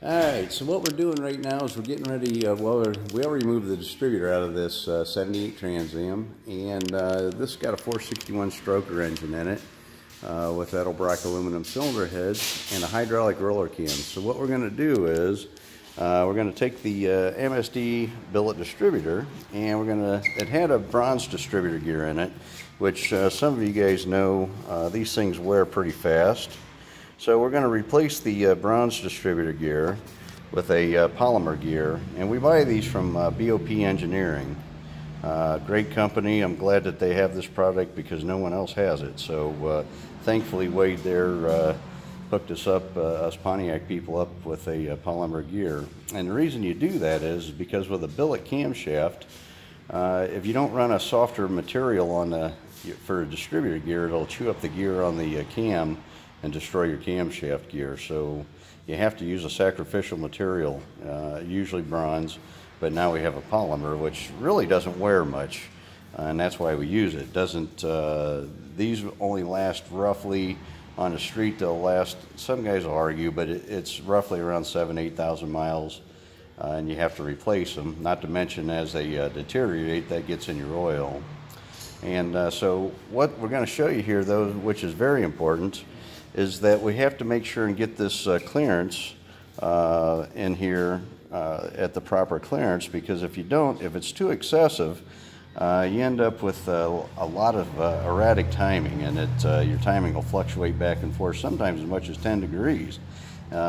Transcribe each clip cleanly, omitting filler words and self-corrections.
Alright, so what we're doing right now is we're getting ready, we already moved the distributor out of this 78 Trans Am, and this got a 461 stroker engine in it with Edelbrock aluminum cylinder heads and a hydraulic roller cam. So what we're going to do is we're going to take the MSD Billet Distributor, and it had a bronze distributor gear in it, which some of you guys know these things wear pretty fast. So we're going to replace the bronze distributor gear with a polymer gear, and we buy these from BOP Engineering. Great company. I'm glad that they have this product because no one else has it. So thankfully Wade there hooked us up, us Pontiac people up with a polymer gear. And the reason you do that is because with a billet camshaft, if you don't run a softer material on for a distributor gear, it'll chew up the gear on the cam and destroy your camshaft gear. So you have to use a sacrificial material, usually bronze, but now we have a polymer which really doesn't wear much, and that's why we use it. These only last roughly on the street, they'll last, some guys will argue, but it's roughly around 7,000–8,000 miles, and you have to replace them, not to mention as they deteriorate, that gets in your oil. And so what we're going to show you here, though, which is very important, is that we have to make sure and get this clearance in here at the proper clearance, because if you don't, if it's too excessive, you end up with a lot of erratic timing, and your timing will fluctuate back and forth, sometimes as much as 10 degrees,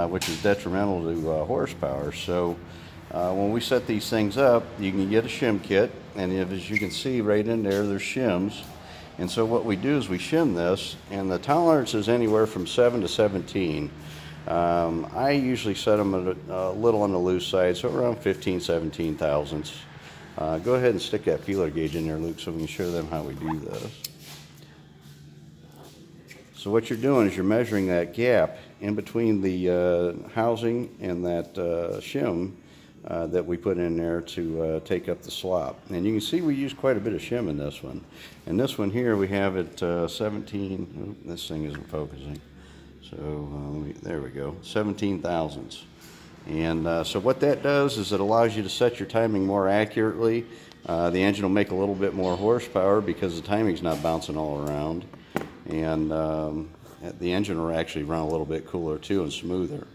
which is detrimental to horsepower. So when we set these things up, you can get a shim kit, and as you can see right in there, there's shims. And so what we do is we shim this, and the tolerance is anywhere from 7 to 17. I usually set them at a little on the loose side, so around 15–17 thousandths. Go ahead and stick that feeler gauge in there, Luke, so we can show them how we do this. So what you're doing is you're measuring that gap in between the housing and that shim that we put in there to take up the slop. And you can see we use quite a bit of shim in this one. And this one here we have it 17, oh, this thing isn't focusing. So there we go, 17 thousandths. And so what that does is it allows you to set your timing more accurately. The engine will make a little bit more horsepower because the timing's not bouncing all around. And the engine will actually run a little bit cooler too and smoother.